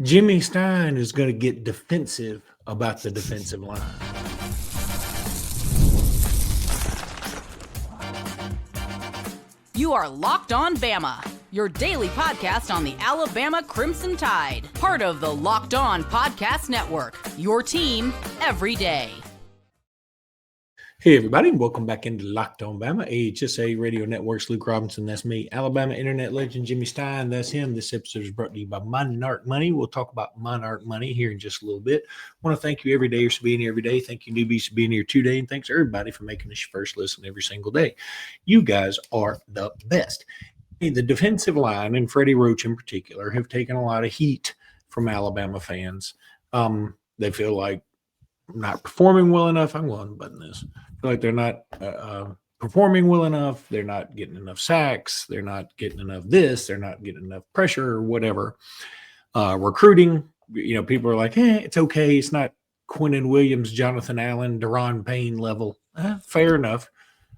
Jimmy Stein is going to get defensive about the defensive line. You are Locked On Bama, your daily podcast on the Alabama Crimson Tide, part of the Locked On Podcast Network, your team every day. Hey, everybody, and welcome back into Locked On Bama, AHSA Radio Network's Luke Robinson. That's me. Alabama internet legend Jimmy Stein. That's him. This episode is brought to you by Monarch Money. We'll talk about Monarch Money here in just a little bit. I want to thank you every day for being here every day. Thank you, newbies, for being here today. And thanks, everybody, for making this your first listen every single day. You guys are the best. Hey, the defensive line, and Freddie Roach in particular, have taken a lot of heat from Alabama fans. They feel like not performing well enough. I'm going to button this. Feel like they're not performing well enough. They're not getting enough sacks. They're not getting enough this. They're not getting enough pressure or whatever. Recruiting, people are like, it's okay. It's not Quinnen Williams, Jonathan Allen, Deron Payne level. Fair enough.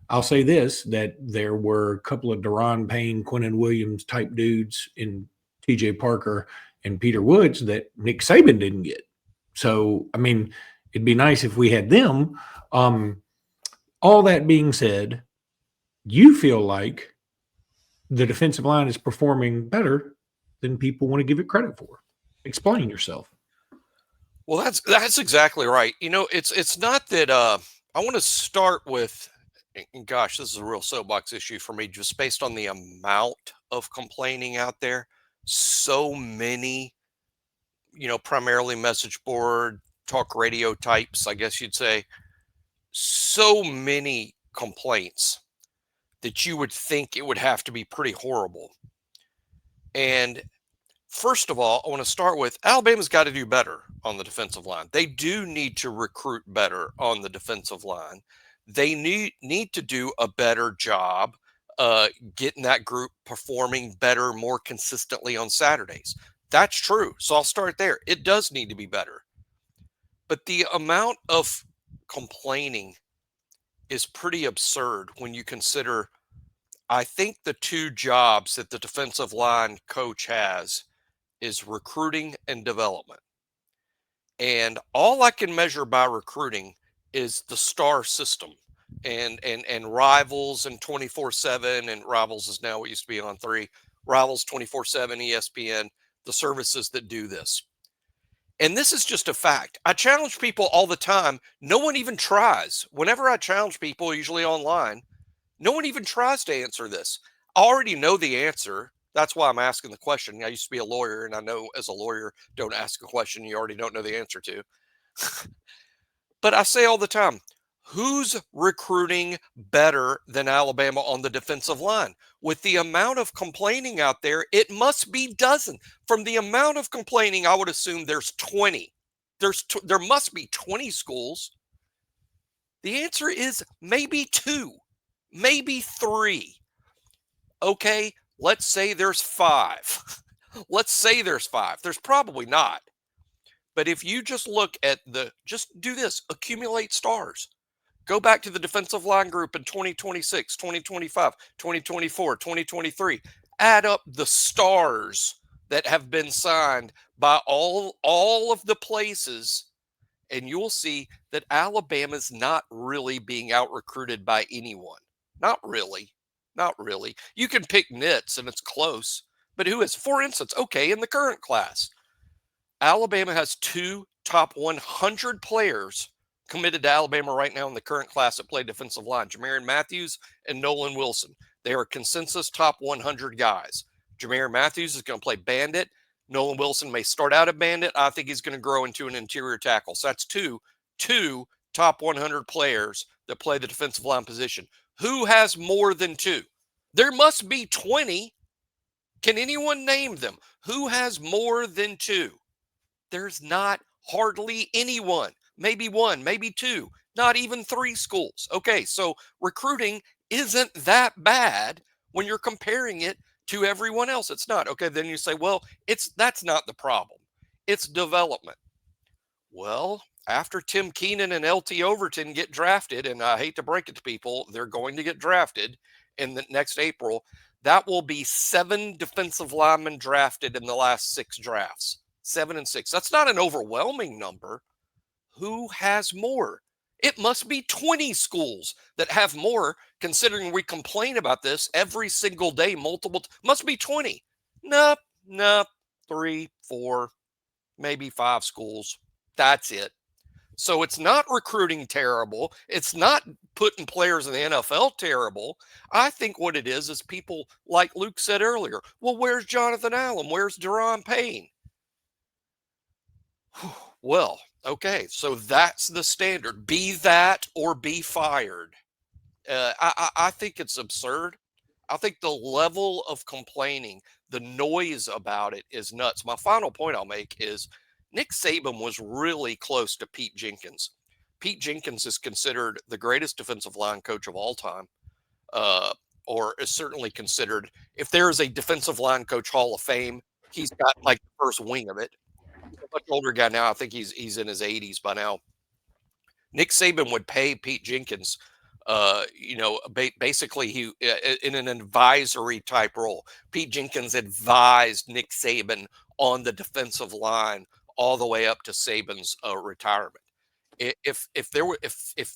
I'll say this, that there were a couple of Deron Payne, Quinnen Williams type dudes in TJ Parker and Peter Woods that Nick Saban didn't get. So, I mean, it'd be nice if we had them. All that being said, you feel like the defensive line is performing better than people want to give it credit for. Explain yourself. Well, that's exactly right. It's not that I want to start with, and gosh, this is a real soapbox issue for me, just based on the amount of complaining out there. So many, primarily message board, talk radio types, I guess you'd say, so many complaints that you would think it would have to be pretty horrible. And first of all, I want to start with Alabama's got to do better on the defensive line. They do need to recruit better on the defensive line. They need to do a better job getting that group performing better, more consistently on Saturdays. That's true. So I'll start there. It does need to be better. But the amount of complaining is pretty absurd when you consider, I think the two jobs that the defensive line coach has is recruiting and development. And all I can measure by recruiting is the star system and Rivals and 24/7, and Rivals is now what used to be on 3, Rivals 24/7, ESPN, the services that do this. And this is just a fact. I challenge people all the time. No one even tries. Whenever I challenge people, usually online, no one even tries to answer this. I already know the answer. That's why I'm asking the question. I used to be a lawyer, and I know as a lawyer, don't ask a question you already don't know the answer to. But I say all the time, who's recruiting better than Alabama on the defensive line? With the amount of complaining out there, it must be dozens. From the amount of complaining, I would assume there's 20. There must be 20 schools. The answer is maybe 2, maybe 3. Okay, let's say there's 5. Let's say there's 5. There's probably not. But if you just look at just do this, accumulate stars. Go back to the defensive line group in 2026, 2025, 2024, 2023. Add up the stars that have been signed by all of the places, and you'll see that Alabama's not really being out-recruited by anyone. Not really. Not really. You can pick nits, and it's close. But who is? For instance, okay, in the current class, Alabama has 2 top 100 players committed to Alabama right now in the current class that play defensive line, Jamarian Matthews and Nolan Wilson. They are consensus top 100 guys. Jamarian Matthews is going to play bandit. Nolan Wilson may start out at bandit. I think he's going to grow into an interior tackle. So that's two top 100 players that play the defensive line position. Who has more than 2? There must be 20. Can anyone name them? Who has more than 2? There's not hardly anyone. Maybe 1, maybe 2, not even 3 schools. Okay, so recruiting isn't that bad when you're comparing it to everyone else. It's not. Okay, then you say, well, that's not the problem. It's development. Well, after Tim Keenan and LT Overton get drafted, and I hate to break it to people, they're going to get drafted in the next April, that will be 7 defensive linemen drafted in the last 6 drafts. 7-6. That's not an overwhelming number. Who has more? It must be 20 schools that have more, considering we complain about this every single day, must be 20. Nope, 3, 4, maybe 5 schools. That's it. So it's not recruiting terrible. It's not putting players in the NFL terrible. I think what it is people, like Luke said earlier, well, where's Jonathan Allen? Where's Deron Payne? Well, okay, so that's the standard. Be that or be fired. I think it's absurd. I think the level of complaining, the noise about it is nuts. My final point I'll make is Nick Saban was really close to Pete Jenkins. Pete Jenkins is considered the greatest defensive line coach of all time, or is certainly considered, if there is a defensive line coach Hall of Fame, he's got like the first wing of it. He's a much older guy now. I think he's in his 80s by now. Nick Saban would pay Pete Jenkins, basically he in an advisory type role. Pete Jenkins advised Nick Saban on the defensive line all the way up to Saban's retirement. If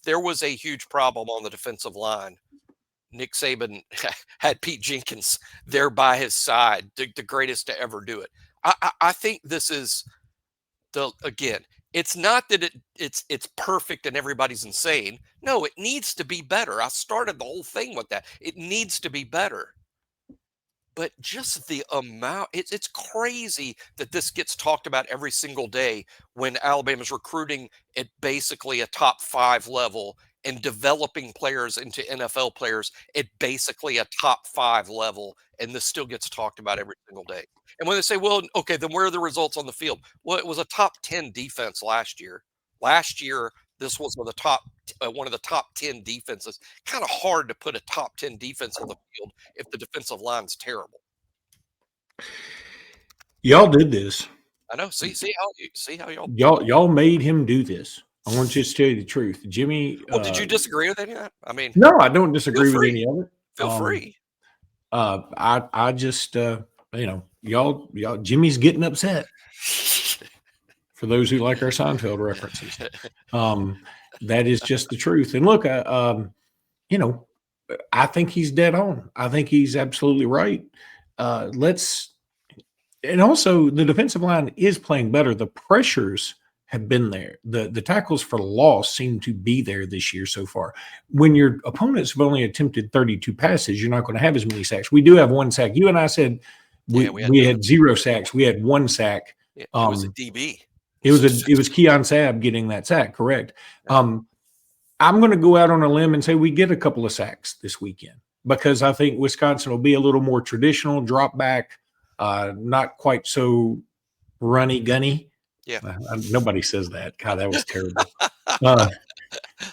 there was a huge problem on the defensive line, Nick Saban had Pete Jenkins there by his side, the greatest to ever do it. I think this is again, it's not that it's perfect and everybody's insane. No, it needs to be better. I started the whole thing with that. It needs to be better. But just the amount, it's crazy that this gets talked about every single day when Alabama's recruiting at basically a top 5 level and developing players into NFL players at basically a top 5 level. And this still gets talked about every single day. And when they say, well, okay, then where are the results on the field? Well, it was a top 10 defense last year. Last year, this was one of the top 10 defenses. Kind of hard to put a top 10 defense on the field if the defensive line's terrible. Y'all did this. I know. See how y'all made him do this. I want you to tell you the truth, Jimmy. Well, did you disagree with any of that? I mean, no, I don't disagree with any of it. Feel free. I just y'all Jimmy's getting upset. For those who like our Seinfeld references, that is just the truth. And look, I think he's dead on. I think he's absolutely right. And also the defensive line is playing better. The pressures have been there. The tackles for loss seem to be there this year so far. When your opponents have only attempted 32 passes, you're not going to have as many sacks. We do have 1 sack. You and I said we had 0 sacks. We had 1 sack. It was a DB. It was Keon Sabb getting that sack, correct? I'm going to go out on a limb and say we get a couple of sacks this weekend because I think Wisconsin will be a little more traditional, drop back, not quite so runny gunny. Yeah, nobody says that. God, that was terrible. But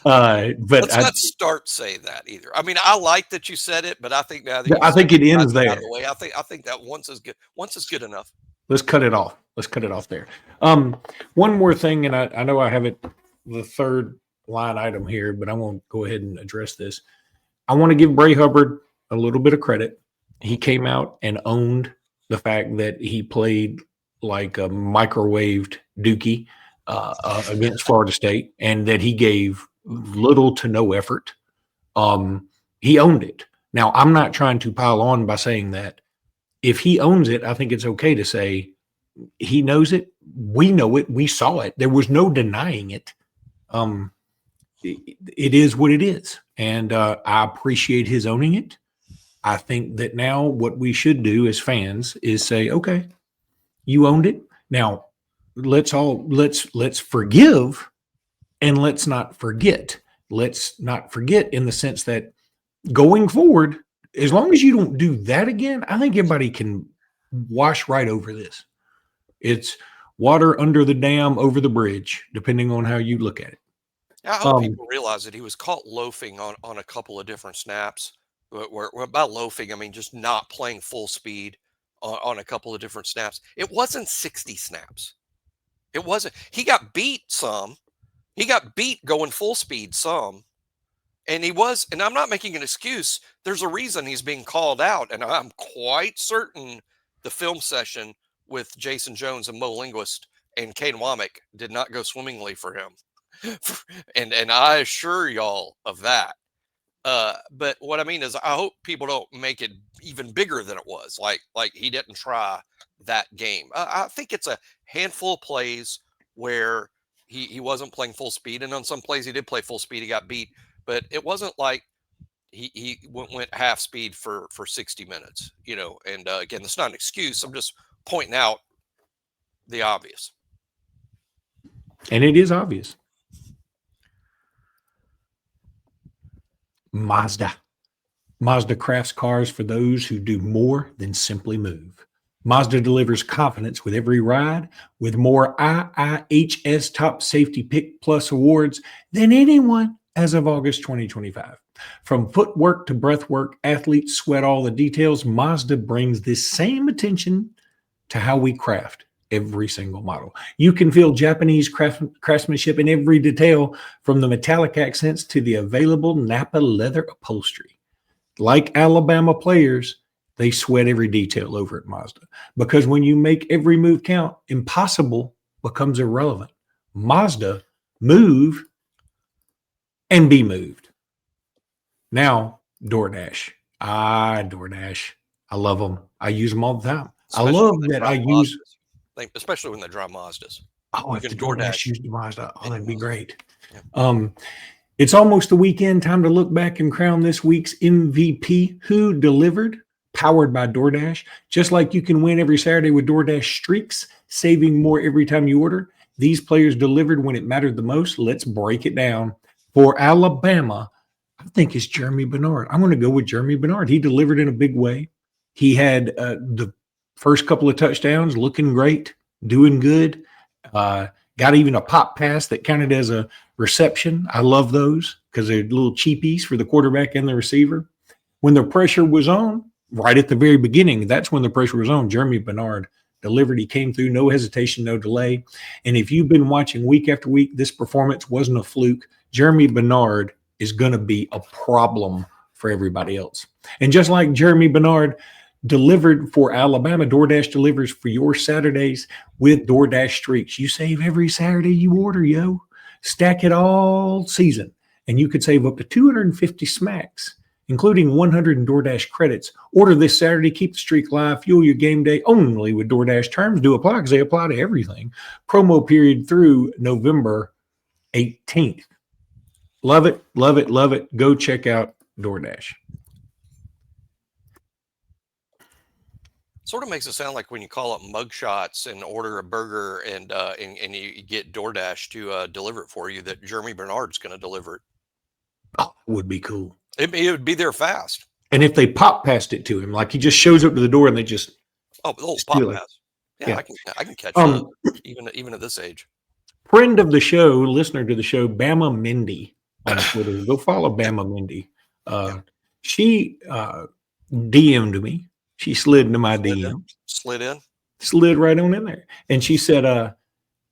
let's not say that either. I mean, I like that you said it, but I think now that I think it ends there. The way. I think that once is good. Once is good enough. Let's cut it off. There. One more thing, and I know I have it, the third line item here, but I won't go ahead and address this. I want to give Bray Hubbard a little bit of credit. He came out and owned the fact that he played like a microwaved Dookie against Florida State, and that he gave little to no effort. He owned it. Now, I'm not trying to pile on by saying that. If he owns it, I think it's okay to say he knows it. We know it. We saw it. There was no denying it. It is what it is. And I appreciate his owning it. I think that now what we should do as fans is say, okay, you owned it. Now let's forgive and let's not forget. Let's not forget in the sense that going forward, as long as you don't do that again, I think everybody can wash right over this. It's water under the dam, over the bridge, depending on how you look at it. I hope people realize that he was caught loafing on a couple of different snaps. Where by loafing, I mean just not playing full speed on a couple of different snaps. It wasn't 60 snaps. It wasn't. He got beat some. He got beat going full speed some. And I'm not making an excuse. There's a reason he's being called out. And I'm quite certain the film session with Jason Jones and Mo Linguist and Kane Womack did not go swimmingly for him. and I assure y'all of that. But what I mean is I hope people don't make it even bigger than it was. Like he didn't try that game. I think it's a handful of plays where he wasn't playing full speed. And on some plays he did play full speed. He got beat. But it wasn't like he went half speed for 60 minutes, and again, that's not an excuse. I'm just pointing out the obvious. And it is obvious. Mazda crafts cars for those who do more than simply move. Mazda delivers confidence with every ride, with more IIHS Top Safety Pick Plus awards than anyone as of August 2025. From footwork to breathwork, athletes sweat all the details. Mazda brings this same attention to how we craft every single model. You can feel Japanese craftsmanship in every detail, from the metallic accents to the available Napa leather upholstery. Like Alabama players, they sweat every detail over at Mazda, because when you make every move count, impossible becomes irrelevant. Mazda, move and be moved. Now, DoorDash. DoorDash. I love them. I use them all the time. Especially I love that I use. Especially when they drive Mazdas. Oh, if the DoorDash used the Mazda, that'd be great. Yeah. It's almost the weekend. Time to look back and crown this week's MVP. Who delivered? Powered by DoorDash. Just like you can win every Saturday with DoorDash streaks, saving more every time you order, these players delivered when it mattered the most. Let's break it down. For Alabama, I think it's Jeremy Bernard. I'm going to go with Jeremy Bernard. He delivered in a big way. He had the first couple of touchdowns looking great, doing good. Got even a pop pass that counted as a reception. I love those because they're little cheapies for the quarterback and the receiver. When the pressure was on, right at the very beginning, that's when the pressure was on. Jeremy Bernard delivered. He came through, no hesitation, no delay. And if you've been watching week after week, this performance wasn't a fluke. Jeremy Bernard is going to be a problem for everybody else. And just like Jeremy Bernard delivered for Alabama, DoorDash delivers for your Saturdays with DoorDash streaks. You save every Saturday you order, yo. Stack it all season, and you could save up to 250 smacks, including 100 in DoorDash credits. Order this Saturday, keep the streak live, fuel your game day only with DoorDash. Terms do apply because they apply to everything. Promo period through November 18th. Love it, love it, love it. Go check out DoorDash. Sort of makes it sound like when you call up Mugshots and order a burger and you get DoorDash to deliver it for you, that Jeremy Bernard's going to deliver it. Oh, it would be cool. It would be there fast. And if they pop past it to him, like he just shows up to the door and they just the little pop pass. Yeah, I can catch that even at this age. Friend of the show, listener to the show, Bama Mindy on Twitter. Go follow Bama Mindy. She DM'd me. She slid into my DM. Slid right on in there. And she said, I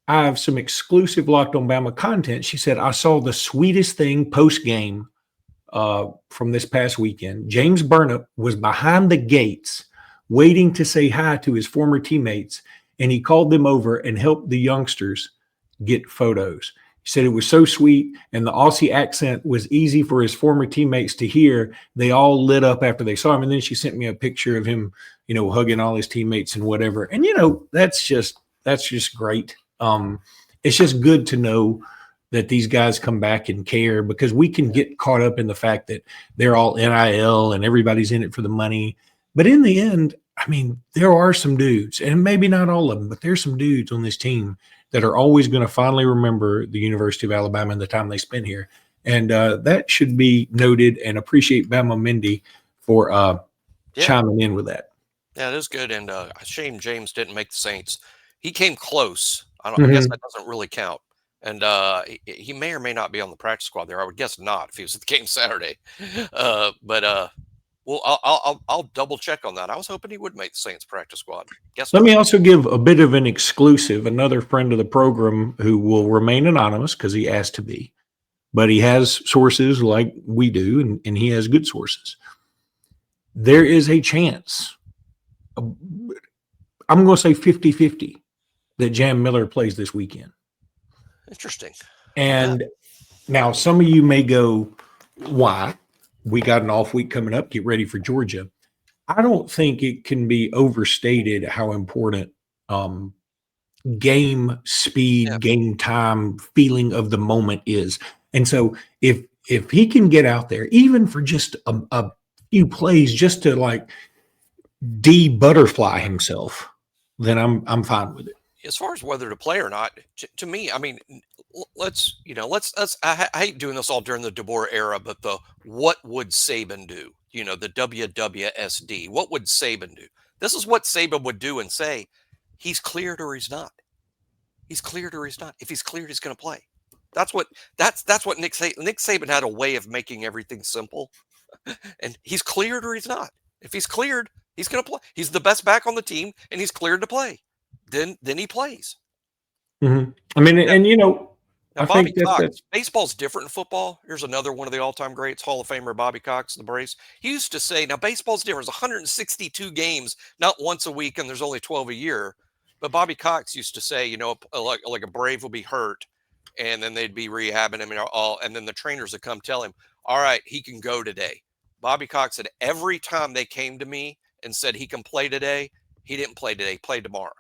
have some exclusive Locked on Bama content. She said, I saw the sweetest thing post-game from this past weekend. James Burnip was behind the gates waiting to say hi to his former teammates, and he called them over and helped the youngsters get photos. He said it was so sweet, and the Aussie accent was easy for his former teammates to hear. They all lit up after they saw him, and then she sent me a picture of him, hugging all his teammates and whatever. And that's just great. It's just good to know that these guys come back and care, because we can get caught up in the fact that they're all NIL and everybody's in it for the money. But in the end, I mean, there are some dudes, and maybe not all of them, but there's some dudes on this team that are always going to finally remember the University of Alabama and the time they spent here. And that should be noted, and appreciate Bama Mindy for chiming in with that. Yeah, it is good. And shame James didn't make the Saints. He came close. I guess that doesn't really count. And he may or may not be on the practice squad there. I would guess not if he was at the game Saturday. Well, I'll double check on that. I was hoping he would make the Saints practice squad. Let me also give a bit of an exclusive. Another friend of the program who will remain anonymous because he asked to be, but he has sources like we do, and he has good sources. There is a chance, I'm going to say 50-50 that Jam Miller plays this weekend. Interesting. And now some of you may go, why? We got an off week coming up. Get ready for Georgia. I don't think it can be overstated how important game speed, game time, feeling of the moment is. And so if he can get out there, even for just a few plays, just to like de-butterfly himself, then I'm fine with it. As far as whether to play or not, to me, I mean, let's I hate doing this all during the DeBoer era, but what would Saban do? The WWSD. What would Saban do? This is what Saban would do and say, he's cleared or he's not. He's cleared or he's not. If he's cleared, he's going to play. That's what Nick Saban had a way of making everything simple. And he's cleared or he's not. If he's cleared, he's going to play. He's the best back on the team, and he's cleared to play. Then he plays. Mm-hmm. I mean, and now, Bobby Cox, baseball's different in football. Here's another one of the all-time greats, Hall of Famer Bobby Cox, the Braves. He used to say, now baseball's different. There's 162 games, not once a week, and there's only 12 a year. But Bobby Cox used to say, like a Brave will be hurt, and then they'd be rehabbing him and then the trainers would come tell him, all right, he can go today. Bobby Cox said every time they came to me and said he can play today, he didn't play today, he played tomorrow.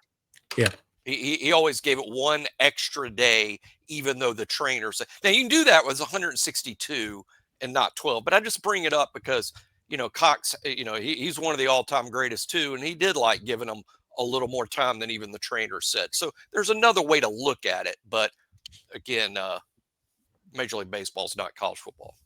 Yeah. He always gave it one extra day, even though the trainer said. Now, you can do that with 162 and not 12, but I just bring it up because, Cox, he's one of the all-time greatest too, and he did like giving them a little more time than even the trainer said. So there's another way to look at it, but again, Major League Baseball is not college football.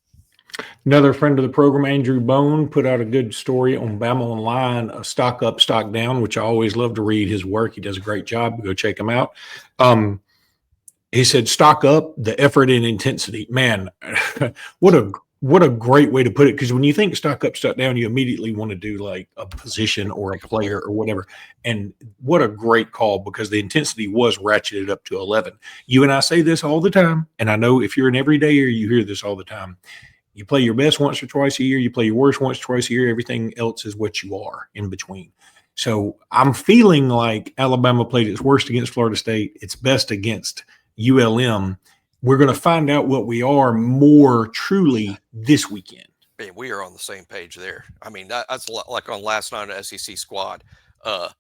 Another friend of the program, Andrew Bone, put out a good story on Bama Online, Stock Up, Stock Down, which I always love to read his work. He does a great job. Go check him out. He said, stock up, the effort and intensity. Man, what a great way to put it. Because when you think stock up, stock down, you immediately want to do like a position or a player or whatever. And what a great call, because the intensity was ratcheted up to 11. You and I say this all the time. And I know if you're an everydayer, you hear this all the time. You play your best once or twice a year. You play your worst once or twice a year. Everything else is what you are in between. So I'm feeling like Alabama played its worst against Florida State, its best against ULM. We're going to find out what we are more truly this weekend. Man, we are on the same page there. I mean, that's like on last night on SEC Squad. I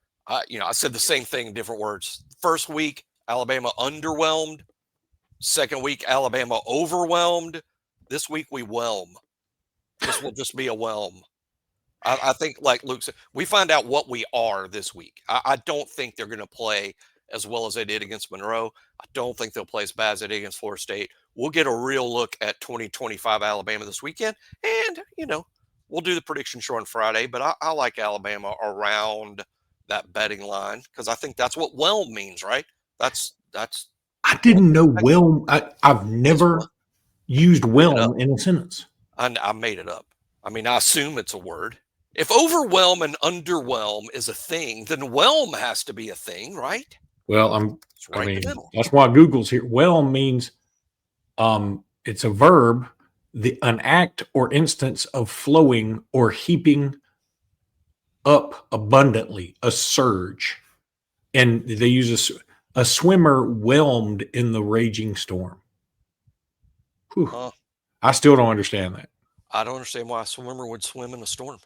said the same thing in different words. First week, Alabama underwhelmed. Second week, Alabama overwhelmed. This week, we whelm. This will just be a whelm. I think, like Luke said, we find out what we are this week. I don't think they're going to play as well as they did against Monroe. I don't think they'll play as bad as they did against Florida State. We'll get a real look at 2025 Alabama this weekend. And, we'll do the prediction show on Friday. But I like Alabama around that betting line because I think that's what whelm means, right? That's. I didn't know whelm. I've never used whelm in a sentence. I made it up. I mean, I assume it's a word. If overwhelm and underwhelm is a thing, then whelm has to be a thing, right? Well, that's why Google's here. Whelm means it's a verb, an act or instance of flowing or heaping up abundantly, a surge. And they use a swimmer whelmed in the raging storm. I still don't understand that. I don't understand why a swimmer would swim in a storm.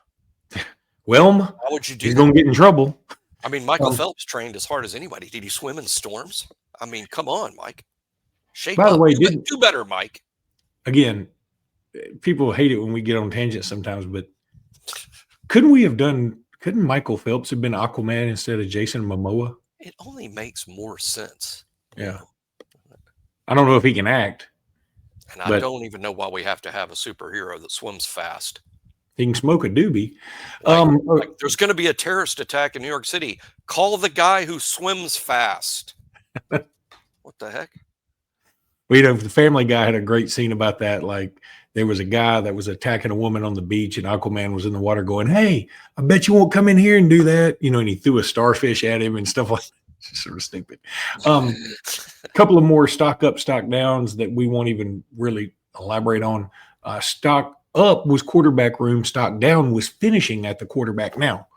Whelm? Why would you do You're going to get in trouble. I mean, Michael Phelps trained as hard as anybody. Did he swim in storms? I mean, come on, Mike. By the way, do better, Mike. Again, people hate it when we get on tangents sometimes, but couldn't Michael Phelps have been Aquaman instead of Jason Momoa? It only makes more sense. Yeah. I don't know if he can act. And I don't even know why we have to have a superhero that swims fast. He can smoke a doobie. Like there's going to be a terrorist attack in New York City. Call the guy who swims fast. What the heck? Well, the Family Guy had a great scene about that. Like there was a guy that was attacking a woman on the beach, and Aquaman was in the water going, "Hey, I bet you won't come in here and do that." And he threw a starfish at him and stuff like that. It's sort of stupid. A couple of more stock up, stock downs that we won't even really elaborate on. Stock up was quarterback room. Stock down was finishing at the quarterback. Now,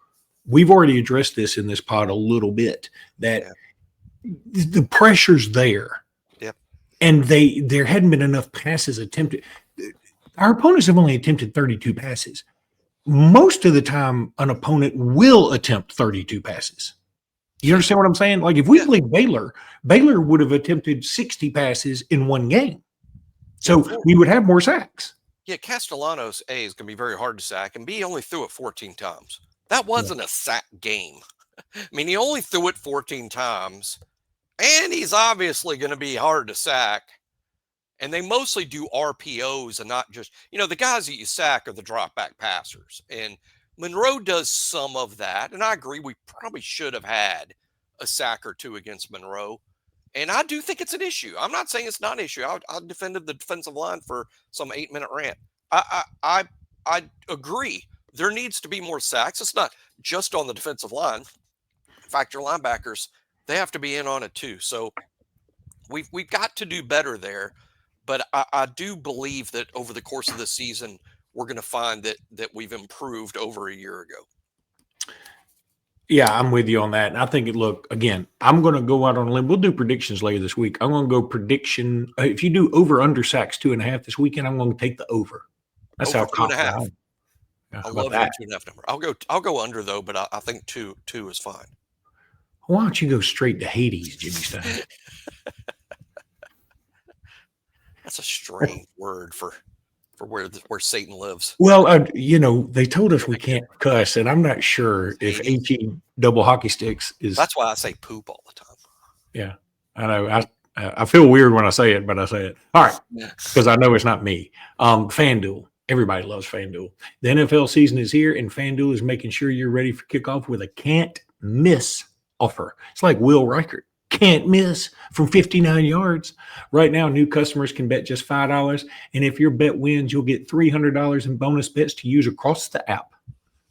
we've already addressed this in this pod a little bit, that the pressure's there. Yep. And there hadn't been enough passes attempted. Our opponents have only attempted 32 passes. Most of the time, an opponent will attempt 32 passes. You understand what I'm saying? Like if we played Baylor would have attempted 60 passes in one game. So we would have more sacks. Yeah, Castellanos, A, is going to be very hard to sack, and B, only threw it 14 times. That wasn't a sack game. I mean, he only threw it 14 times, and he's obviously going to be hard to sack. And they mostly do RPOs and not just, the guys that you sack are the drop back passers. And Monroe does some of that. And I agree, we probably should have had a sack or two against Monroe. And I do think it's an issue. I'm not saying it's not an issue. I defended the defensive line for some 8-minute rant. I agree. There needs to be more sacks. It's not just on the defensive line. In fact, your linebackers, they have to be in on it too. So we've got to do better there. But I do believe that over the course of the season, we're going to find that we've improved over a year ago. Yeah, I'm with you on that. And I think, again, I'm going to go out on a limb. We'll do predictions later this week. I'm going to go prediction. If you do over under sacks 2.5 this weekend, I'm going to take the over. That's over how confident I am. I love that 2.5 number. I'll go under though, but I think two is fine. Why don't you go straight to Hades, Jimmy Stein? That's a strange word for where Satan lives. Well, they told us we can't cuss, and I'm not sure if HE double hockey sticks is. That's why I say poop all the time. Yeah, I know. I feel weird when I say it, but I say it. All right, because I know it's not me. FanDuel. Everybody loves FanDuel. The NFL season is here, and FanDuel is making sure you're ready for kickoff with a can't miss offer. It's like Will Reichert. Can't miss from 59 yards. Right now, new customers can bet just $5. And if your bet wins, you'll get $300 in bonus bets to use across the app.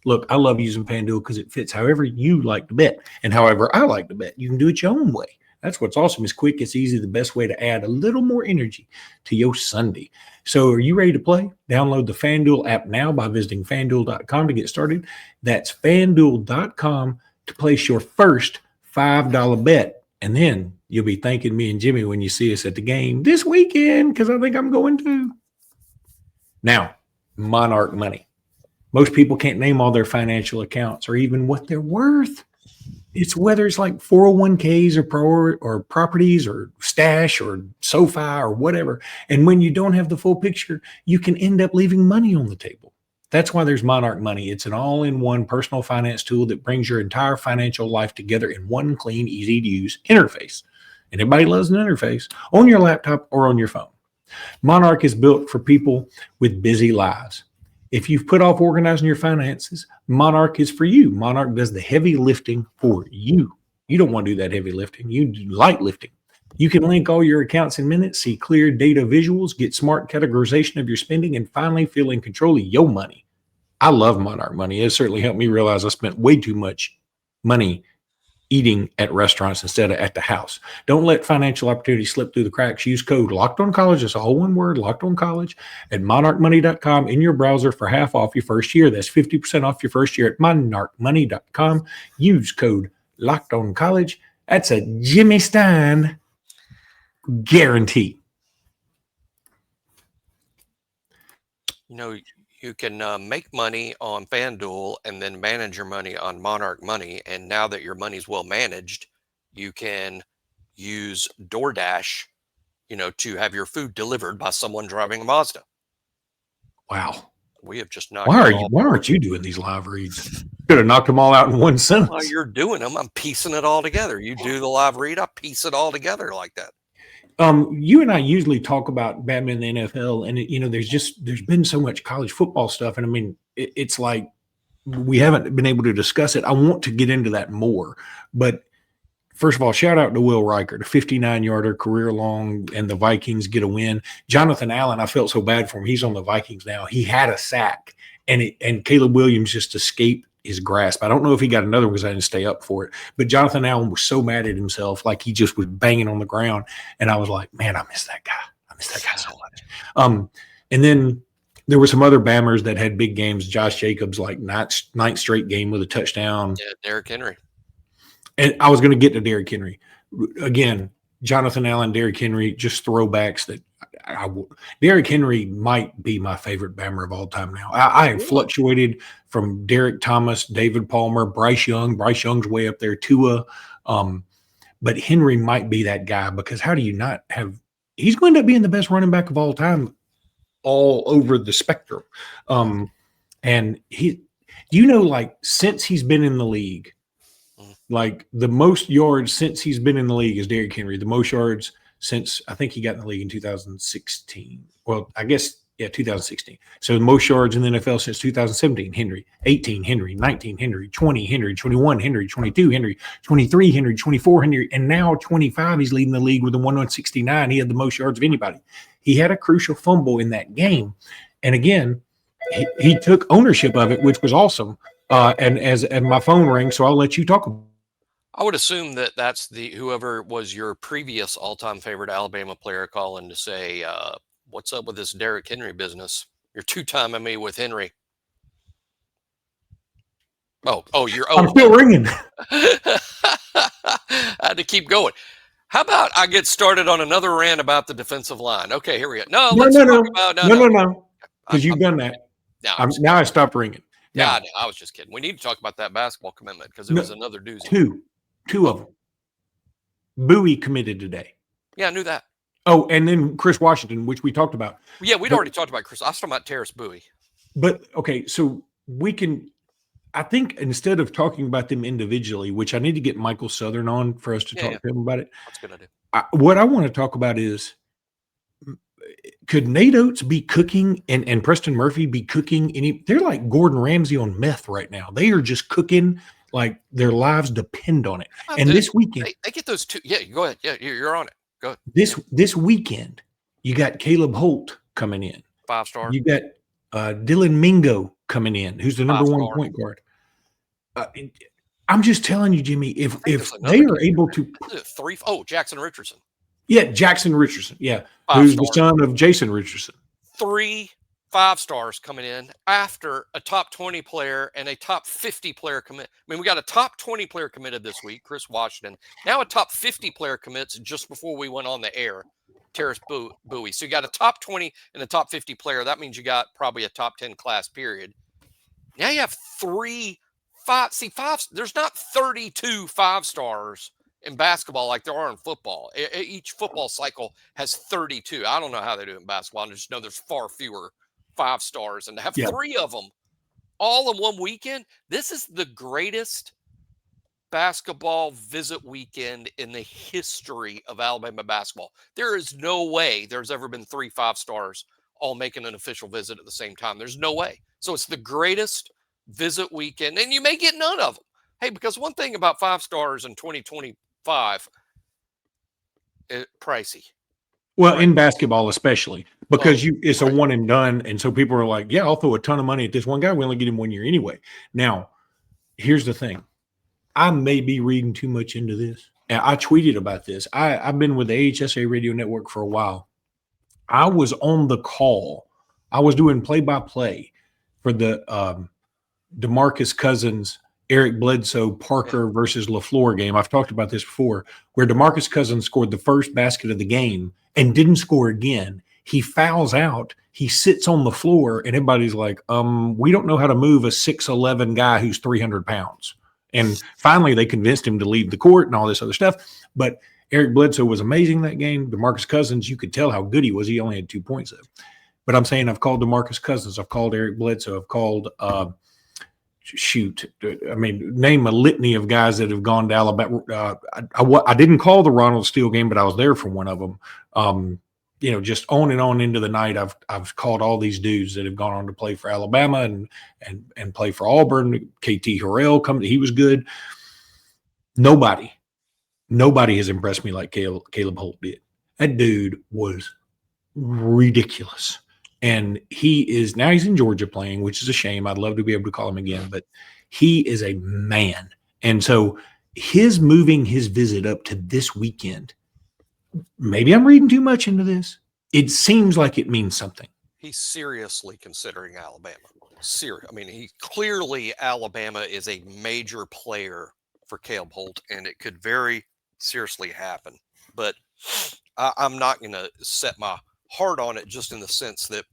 Look, I love using FanDuel because it fits however you like to bet and however I like to bet. You can do it your own way. That's what's awesome. It's quick. It's easy. The best way to add a little more energy to your Sunday. So are you ready to play? Download the FanDuel app now by visiting FanDuel.com to get started. That's FanDuel.com to place your first $5 bet. And then you'll be thanking me and Jimmy when you see us at the game this weekend, because I think I'm going to. Now, Monarch money. Most people can't name all their financial accounts or even what they're worth. It's whether it's like 401ks or properties or stash or SoFi or whatever. And when you don't have the full picture, you can end up leaving money on the table. That's why there's Monarch Money. It's an all-in-one personal finance tool that brings your entire financial life together in one clean, easy-to-use interface. And everybody loves an interface on your laptop or on your phone. Monarch is built for people with busy lives. If you've put off organizing your finances, Monarch is for you. Monarch does the heavy lifting for you. You don't want to do that heavy lifting. You do light lifting. You can link all your accounts in minutes, see clear data visuals, get smart categorization of your spending, and finally feel in control of your money. I love Monarch Money. It certainly helped me realize I spent way too much money eating at restaurants instead of at the house. Don't let financial opportunities slip through the cracks. Use code LOCKEDONCOLLEGE. That's all one word, LOCKEDONCOLLEGE, at monarchmoney.com in your browser for half off your first year. That's 50% off your first year at monarchmoney.com. Use code LOCKEDONCOLLEGE. That's a Jimmy Stein guarantee. You can make money on FanDuel and then manage your money on Monarch Money. And now that your money's well managed, you can use DoorDash, to have your food delivered by someone driving a Mazda. Wow. We have just knocked. Why aren't you doing these live reads? Could have knocked them all out in one sentence. While you're doing them, I'm piecing it all together. You do the live read, I piece it all together like that. You and I usually talk about Batman in the NFL, and there's been so much college football stuff, and I mean, it's like we haven't been able to discuss it. I want to get into that more, but first of all, shout out to Will Reichert, a 59-yarder career long, and the Vikings get a win. Jonathan Allen, I felt so bad for him. He's on the Vikings now. He had a sack, and Caleb Williams just escaped his grasp. I don't know if he got another one because I didn't stay up for it, but Jonathan Allen was so mad at himself, like he just was banging on the ground. And I was like, man, I miss that guy. I miss that guy so much. And then There were some other Bammers that had big games. Josh Jacobs, like ninth straight game with a touchdown. Yeah, Derrick Henry. And I was going to get to Derrick Henry. Again, Jonathan Allen, Derrick Henry, just throwbacks that Derrick Henry might be my favorite Bammer of all time now. I have fluctuated from Derek Thomas, David Palmer, Bryce Young. Bryce Young's way up there, Tua. But Henry might be that guy because how do you not have – he's going to end up being the best running back of all time all over the spectrum. And like since he's been in the league, like the most yards since he's been in the league is Derrick Henry. The most yards since I think he got in the league in 2016. Well, I guess, 2016. So the most yards in the NFL since 2017, Henry. 18, Henry. 19, Henry. 20, Henry. 21, Henry. 22, Henry. 23, Henry. 24, Henry. And now 25, he's leading the league with a 169. He had the most yards of anybody. He had a crucial fumble in that game. And again, he took ownership of it, which was awesome. And my phone rings, so I'll let you talk about it. I would assume that that's whoever was your previous all-time favorite Alabama player calling to say, what's up with this Derrick Henry business? You're two-timing me with Henry. I'm still ringing. I had to keep going. How about I get started on another rant about the defensive line? Okay, here we go. No. Because you've done that. Now I stopped ringing. Yeah, I was just kidding. We need to talk about that basketball commitment because it was another doozy. Two of them. Bowie committed today. Yeah, I knew that. Oh, and then Chris Washington, which we talked about. Yeah, we'd already talked about Chris. I was talking about Terrace Bowie. But, okay, so we can – I think instead of talking about them individually, which I need to get Michael Southern on for us to talk to him about it. That's a good idea. What I want to talk about is could Nate Oates be cooking and Preston Murphy be cooking they're like Gordon Ramsay on meth right now. They are just cooking like their lives depend on it. And this weekend they get those two. Yeah, go ahead. Yeah, you're on it. Go ahead. This weekend, you got Caleb Holt coming in. 5-star. You got Dylan Mingo coming in, who's the number 1 point guard. I'm just telling you, Jimmy, if they are able to Jackson Richardson. Yeah, Jackson Richardson. Yeah, who's the son of Jason Richardson. 3 5-stars coming in after a top 20 player and a top 50 player commit. I mean, we got a top 20 player committed this week, Chris Washington. Now a top 50 player commits just before we went on the air, Terrace Bowie. So you got a top 20 and a top 50 player. That means you got probably a top 10 class period. Now you have 3 5. See, 5. There's not 32 5-stars in basketball like there are in football. Each football cycle has 32. I don't know how they do it in basketball. I just know there's far fewer 5-stars, and to have 3 of them all in one weekend, this is the greatest basketball visit weekend in the history of Alabama basketball. There is no way there's ever been 3 5-stars all making an official visit at the same time. There's no way. So it's the greatest visit weekend, and you may get none of them. Hey, because one thing about 5-stars in 2025, pricey. Well, in basketball especially, because it's a one and done, and so people are like, yeah, I'll throw a ton of money at this one guy. We only get him 1 year anyway. Now, here's the thing. I may be reading too much into this. And I tweeted about this. I've been with the AHSA radio network for a while. I was on the call. I was doing play-by-play for the DeMarcus Cousins, Eric Bledsoe, Parker versus LaFleur game. I've talked about this before, where DeMarcus Cousins scored the first basket of the game and didn't score again. He fouls out. He sits on the floor, and everybody's like, we don't know how to move a 6'11" guy who's 300 pounds. And finally, they convinced him to leave the court and all this other stuff. But Eric Bledsoe was amazing that game. DeMarcus Cousins, you could tell how good he was. He only had 2 points, though. But I'm saying I've called DeMarcus Cousins. I've called Eric Bledsoe. I've called name a litany of guys that have gone to Alabama. I didn't call the Ronald Steele game, but I was there for one of them. Just on and on into the night, I've called all these dudes that have gone on to play for Alabama and play for Auburn. KT Harrell he was good. Nobody has impressed me like Caleb Holt did. That dude was ridiculous. And he's in Georgia playing, which is a shame. I'd love to be able to call him again, but he is a man. And so his moving his visit up to this weekend, maybe I'm reading too much into this. It seems like it means something. He's seriously considering Alabama. I mean, Alabama is a major player for Caleb Holt, and it could very seriously happen. But I'm not going to set my heart on it, just in the sense that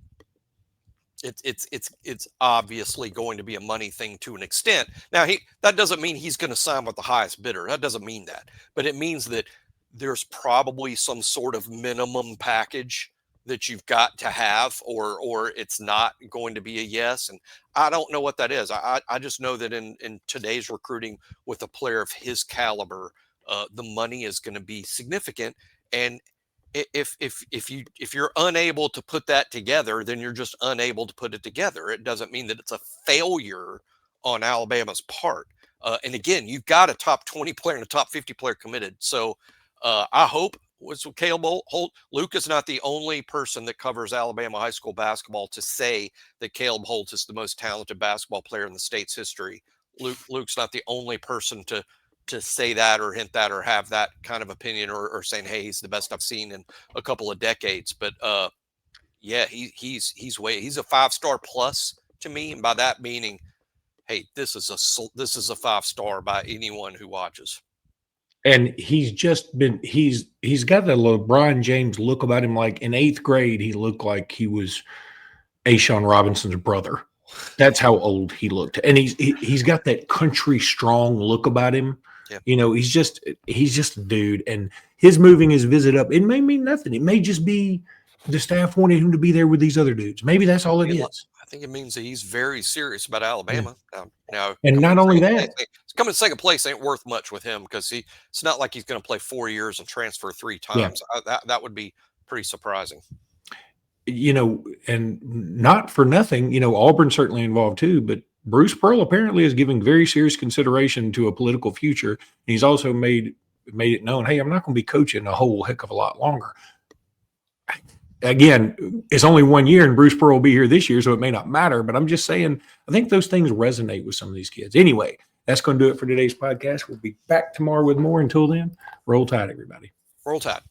it's obviously going to be a money thing to an extent. Now, that doesn't mean he's going to sign with the highest bidder. That doesn't mean that. But it means that there's probably some sort of minimum package that you've got to have, or it's not going to be a yes. And I don't know what that is. I just know that in today's recruiting with a player of his caliber, the money is going to be significant. And if you're unable to put that together, then you're just unable to put it together. It doesn't mean that it's a failure on Alabama's part. And again, you've got a top 20 player and a top 50 player committed. So I hope with Caleb Holt, Luke is not the only person that covers Alabama high school basketball to say that Caleb Holt is the most talented basketball player in the state's history. Luke's not the only person to say that or hint that or have that kind of opinion, or saying, hey, he's the best I've seen in a couple of decades. But yeah, he's a 5-star plus to me. And by that meaning, hey, this is a 5-star by anyone who watches. And he's got the LeBron James look about him. Like in 8th grade, he looked like he was Ashawn Robinson's brother. That's how old he looked. And he's got that country strong look about him. Yeah. You know, he's just a dude. And his moving his visit up, it may mean nothing. It may just be the staff wanted him to be there with these other dudes. Maybe that's all it is. I think it means that he's very serious about Alabama. Yeah. Now, and not only that, coming second place ain't worth much with him, because it's not like he's going to play 4 years and transfer 3 times. Yeah. That would be pretty surprising. You know, and not for nothing, you know, Auburn's certainly involved too, but Bruce Pearl apparently is giving very serious consideration to a political future. He's also made it known, hey, I'm not going to be coaching a whole heck of a lot longer. Again, it's only 1 year, and Bruce Pearl will be here this year, so it may not matter. But I'm just saying, I think those things resonate with some of these kids. Anyway, that's going to do it for today's podcast. We'll be back tomorrow with more. Until then, roll tide, everybody. Roll tide.